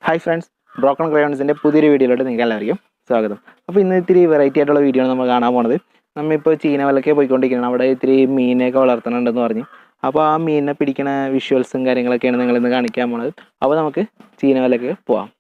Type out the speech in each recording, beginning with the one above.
Hi friends, broken ക്രയോൺസിൻ്റെ പുതിയൊരു വീഡിയോയിലോട്ട് നിങ്ങൾക്ക് എല്ലാവർക്കും സ്വാഗതം. അപ്പോൾ ഇന്ന് ഇത്തിരി വെറൈറ്റി ആയിട്ടുള്ള വീഡിയോ ആണ് നമ്മൾ കാണാൻ പോണത്. നമ്മളിപ്പോൾ ചീനവലക്കെ പോയിക്കൊണ്ടിരിക്കുകയാണ്. അവിടെ ഇത്തിരി മീനൊക്കെ വളർത്തുന്നുണ്ടെന്ന് പറഞ്ഞ്. അപ്പോൾ ആ മീനിനെ പിടിക്കുന്ന വിഷ്വൽസും കാര്യങ്ങളൊക്കെയാണ് നിങ്ങളിന്ന് കാണിക്കാൻ പോണത്. അപ്പോൾ നമുക്ക് ചീനവലക്ക് പോവാം.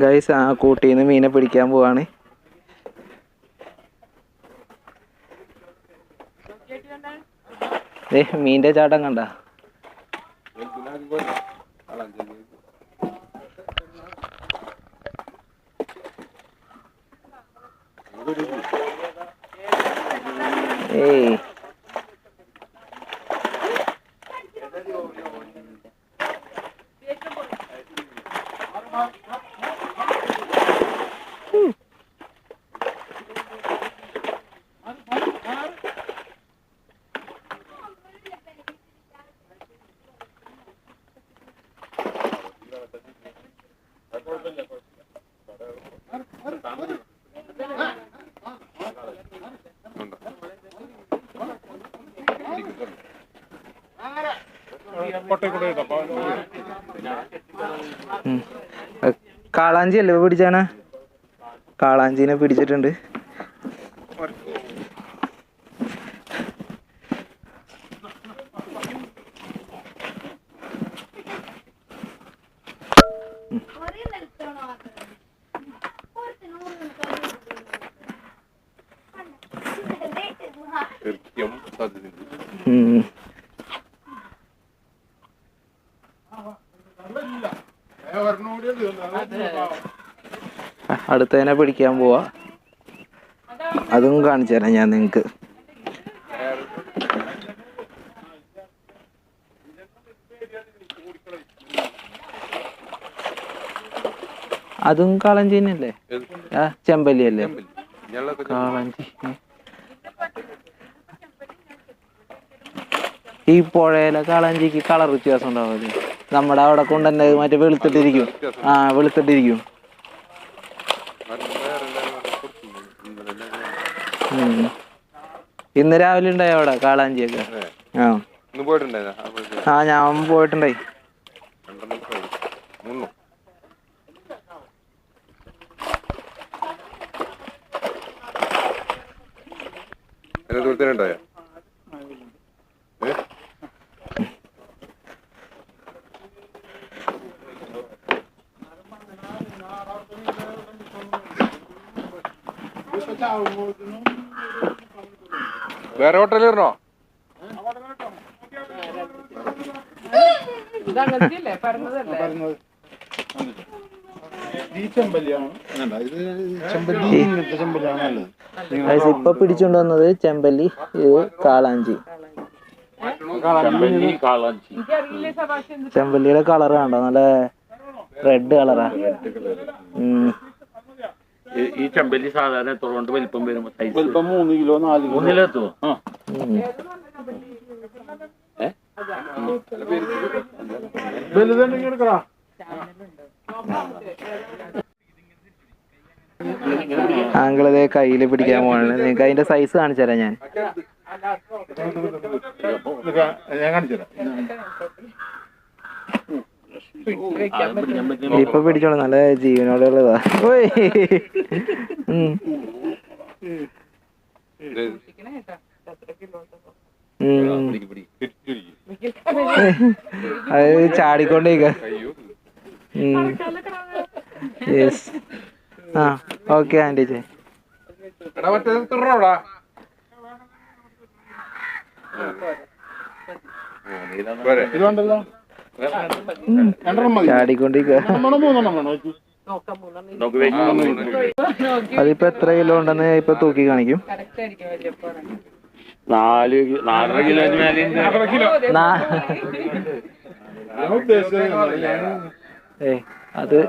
ഗൈസ്, ആ കൂട്ടിൽ നിന്ന് മീനെ പിടിക്കാൻ പോവാണ്. മീൻ്റെ ചാട്ടം കണ്ട. ഏയ് കാളാഞ്ചി അല്ലേ പിടിച്ചാണ്? കാളാഞ്ചീനെ പിടിച്ചിട്ടുണ്ട്. അടുത്തതിനെ പിടിക്കാൻ പോവാ. അതും കാണിച്ചു തരാം ഞാൻ നിങ്ങക്ക്. അതും കാളഞ്ചി തന്നെയല്ലേ? ചെമ്പല്ലി അല്ലേ? കാളഞ്ചി. ഈ പുഴയിലെ കാളഞ്ചിക്ക് കളർ വ്യത്യാസം ഉണ്ടാവില്ലേ? നമ്മുടെ അവിടെ കൊണ്ടുതന്നെ മറ്റേ വെളുത്തിട്ടിരിക്കും. വെളുത്തിട്ടിരിക്കും. ഇന്ന് രാവിലെ ഉണ്ടായി അവിടെ കാളാഞ്ചിയൊക്കെ. ഞാൻ പോയിട്ടുണ്ടായി. വേറെ ഹോട്ടലിരണോ? ഇപ്പൊ പിടിച്ചോണ്ടുവന്നത് ചെമ്പല്ലി, ഇത് കാളാഞ്ചി. ചെമ്പല്ലിയുടെ കളർ കണ്ടോ? നല്ല റെഡ് കളറാ. ഈ ചെമ്പല്ലി സാധാരണ എത്ര കൊണ്ട് വലിപ്പം വരും? 3 കിലോ 4 കിലോ എത്തുമോ? ആങ്കിളതേ കയ്യില് പിടിക്കാൻ പോവാണ്. നിങ്ങൾക്ക് അതിന്റെ സൈസ് കാണിച്ചു തരാം ഞാൻ. ഇപ്പൊ പിടിച്ചോളൂ, നല്ല ജീവനോടുള്ളതാ. അത് ചാടിക്കൊണ്ടേക്ക. Okay aunty. ചാടിക്കൊണ്ടിരിക്ക. അതിപ്പോ എത്ര കിലോ ഉണ്ടെന്ന് ഇപ്പൊ തൂക്കി കാണിക്കും. 4.5 കിലോ. അത്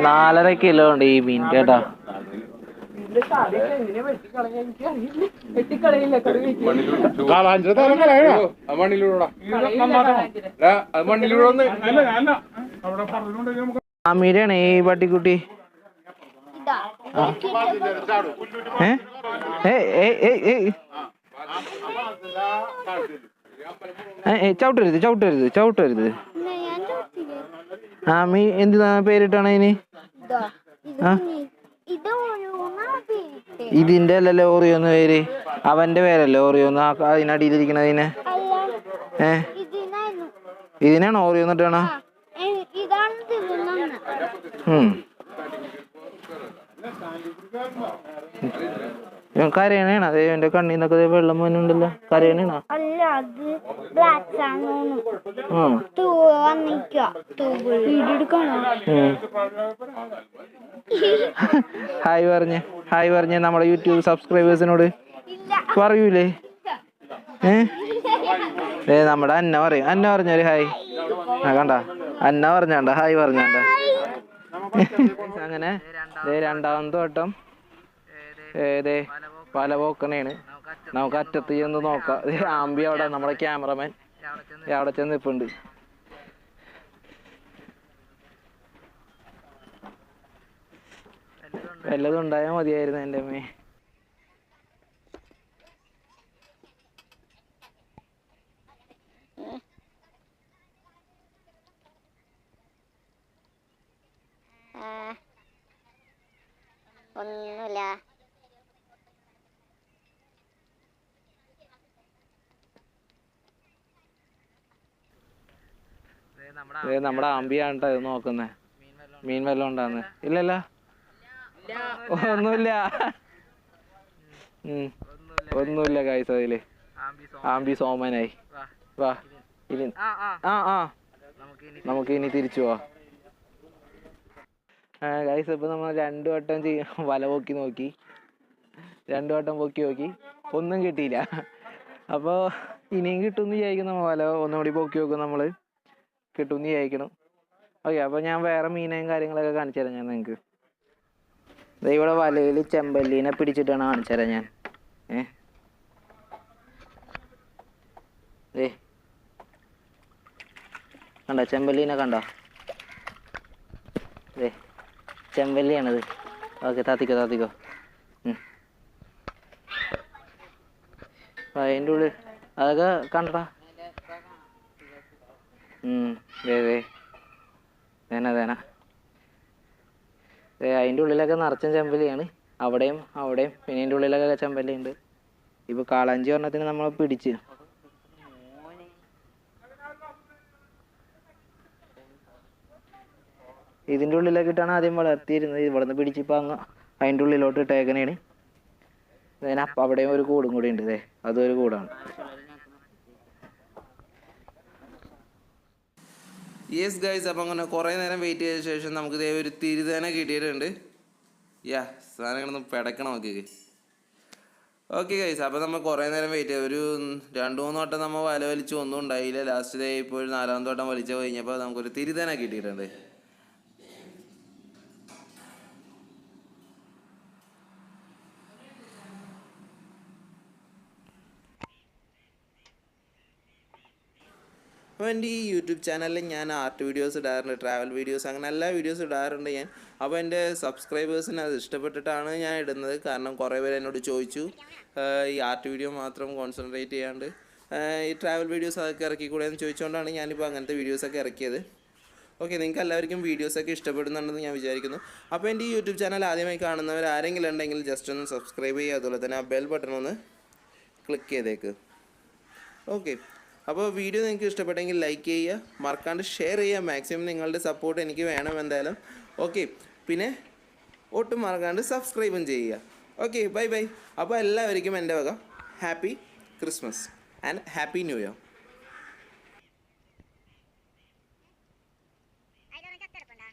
4.5 കിലോ ഉണ്ട് ഈ മീൻ കേട്ടാ. കാളാഞ്ചിറ തലം കളയണോ അത് മണ്ണിലൂടാ അത് മണ്ണിലൂടെ ആമീരാണ് ഈ പട്ടിക്കുട്ടി. ചവിട്ടരുത് ചവിട്ടരുത് ചവിട്ടരുത്. ആമി എന്തിനാ പേരിട്ടാണ് അതിന്? ഇതിന്റെ അല്ലല്ലോ ഓറിയോന്ന് പേര്, അവന്റെ പേരല്ലേ ഓറിയോന്ന്. അതിനടിയിലിരിക്കണതിനെ ഇതിനാണ് ഓറിയോന്ന് ഇട്ടാണ്. കരയണേണ അതേ എന്റെ കണ്ണീന്നൊക്കെ വെള്ളം വന്നുണ്ടല്ലോ. കരയണേണ ഹായ് പറഞ്ഞേ, ഹായ് പറഞ്ഞേ നമ്മുടെ യൂട്യൂബ് സബ്സ്ക്രൈബേഴ്സിനോട്. പറയൂലേ? നമ്മുടെ അന്ന പറയും. അന്ന പറഞ്ഞൊരു ഹായ്. കണ്ട അന്ന പറഞ്ഞാണ്ട ഹായ് പറഞ്ഞാണ്ട. അങ്ങനെ രണ്ടാമത്തെ വട്ടം പല പോക്കണേണ്. നമുക്ക് അറ്റത്ത് ചെന്ന് നോക്കാം. ആമ്പി അവിടെ നമ്മുടെ ക്യാമറമാൻ അവിടെ ചെന്ന് നിൽപ്പുണ്ട്. വല്ലതും ഉണ്ടായാൽ മതിയായിരുന്നു എൻ്റെ അമ്മേ. ഒന്നുമില്ല. നമ്മുടെ ആമ്പിയാണ് കേട്ടോ നോക്കുന്നേ. മീൻ വല്ലതും ഉണ്ടാന്ന്? ഇല്ലല്ല, ഒന്നുമില്ല. ഒന്നുമില്ല ഗൈസ്. അതില് ആമ്പി സോമനായി. വാ ഇനി നമുക്ക് ഇനി തിരിച്ചു പോവാ. ഗൈസ് ഇപ്പൊ നമ്മൾ 2 വട്ടം വല പൊക്കി നോക്കി, 2 വട്ടം പൊക്കി നോക്കി, ഒന്നും കിട്ടിയില്ല. അപ്പോൾ ഇനിയും കിട്ടുമെന്ന് വിചാരിക്കുന്നു. വല ഒന്നുകൂടി പൊക്കി നോക്കും, നമ്മള് കിട്ടുമെന്ന് വിചാരിക്കണം. ഓക്കെ, അപ്പോൾ ഞാൻ വേറെ മീനയും കാര്യങ്ങളൊക്കെ കാണിച്ചു തരാം ഞാൻ നിങ്ങൾക്ക്. ഇവിടെ വലയിൽ ചെമ്പല്ലീനെ പിടിച്ചിട്ടാണ് കാണിച്ചു തരാം ഞാൻ. കണ്ടോ ചെമ്പല്ലീനെ കണ്ടോ? ചെമ്പല്ലിയാണത്. ഓക്കെ, താത്തിക്കോ. അതിൻ്റെ ഉള്ളിൽ അതൊക്കെ കണ്ടടാ. അതിൻ്റെ ഉള്ളിലൊക്കെ നിറച്ചും ചെമ്പല്ലിയാണ്. അവിടെയും പിന്നെ അതിൻ്റെ ഉള്ളിലൊക്കെ ചെമ്പല്ലി ഉണ്ട്. ഇപ്പൊ കാളാഞ്ചി ഒരെണ്ണത്തിന് നമ്മൾ പിടിച്ച് ഇതിൻ്റെ ഉള്ളിലൊക്കെ ഇട്ടാണ് ആദ്യം വളർത്തിയിരുന്നത്. ഇവിടുന്ന് പിടിച്ചിപ്പോൾ അങ്ങ് അതിൻ്റെ ഉള്ളിലോട്ട് ഇട്ടേക്കണേണ്. അപ്പം അവിടെയും ഒരു കൂടും കൂടി ഉണ്ട്. അതൊരു കൂടാണ്. യെസ് ഗൈസ്, അപ്പം അങ്ങനെ കുറേ നേരം വെയിറ്റ് ചെയ്ത ശേഷം നമുക്ക് ഇതേ ഒരു തിരുതേന കിട്ടിയിട്ടുണ്ട്. സാധനങ്ങളൊന്നും പിടക്കണം നോക്കി. ഓക്കെ ഗൈസ്, അപ്പോൾ നമ്മൾ കുറേ നേരം വെയിറ്റ് ചെയ്തു. ഒരു 2-3 വട്ടം നമ്മൾ വല വലിച്ചു, ഒന്നും ഉണ്ടായില്ല. ലാസ്റ്റ് ഇപ്പോൾ ഒരു 4ാമത്തെ വട്ടം വലിച്ചു കഴിഞ്ഞപ്പോൾ നമുക്കൊരു തിരുതേന കിട്ടിയിട്ടുണ്ട്. അപ്പോൾ എൻ്റെ ഈ യൂട്യൂബ് ചാനലിൽ ഞാൻ ആർട്ട് വീഡിയോസ് ഇടാറുണ്ട്, ട്രാവൽ വീഡിയോസ്, അങ്ങനെ എല്ലാ വീഡിയോസ് ഇടാറുണ്ട് ഞാൻ. അപ്പോൾ എൻ്റെ സബ്സ്ക്രൈബേഴ്സിന് അത് ഇഷ്ടപ്പെട്ടിട്ടാണ് ഞാൻ ഇടുന്നത്. കാരണം കുറേ പേര് എന്നോട് ചോദിച്ചു ഈ ആർട്ട് വീഡിയോ മാത്രം കോൺസെൻട്രേറ്റ് ചെയ്യാണ്ട് ഈ ട്രാവൽ വീഡിയോസ് അതൊക്കെ ഇറക്കിക്കൂടെ എന്ന് ചോദിച്ചുകൊണ്ടാണ് ഞാനിപ്പോൾ അങ്ങനത്തെ വീഡിയോസൊക്കെ ഇറക്കിയത്. ഓക്കെ, നിങ്ങൾക്ക് എല്ലാവർക്കും വീഡിയോസൊക്കെ ഇഷ്ടപ്പെടുന്നുണ്ടെന്ന് ഞാൻ വിചാരിക്കുന്നു. അപ്പോൾ എൻ്റെ ഈ യൂട്യൂബ് ചാനൽ ആദ്യമായി കാണുന്നവർ ആരെങ്കിലും ഉണ്ടെങ്കിൽ ജസ്റ്റ് ഒന്ന് സബ്സ്ക്രൈബ് ചെയ്യുക. അതുപോലെ തന്നെ ആ ബെൽ ബട്ടൺ ഒന്ന് ക്ലിക്ക് ചെയ്തേക്ക്. ഓക്കെ, അപ്പോൾ വീഡിയോ നിങ്ങൾക്ക് ഇഷ്ടപ്പെട്ടെങ്കിൽ ലൈക്ക് ചെയ്യുക, മറക്കാണ്ട് ഷെയർ ചെയ്യുക. മാക്സിമം നിങ്ങളുടെ സപ്പോർട്ട് എനിക്ക് വേണം എന്തായാലും. ഓക്കെ, പിന്നെ ഒട്ടും മറക്കാണ്ട് സബ്സ്ക്രൈബും ചെയ്യുക. Okay, bye. അപ്പോൾ എല്ലാവർക്കും എൻ്റെ വക happy Christmas and happy new year. അതിലൊന്നും കത്തെടുപ്പുണ്ടോ?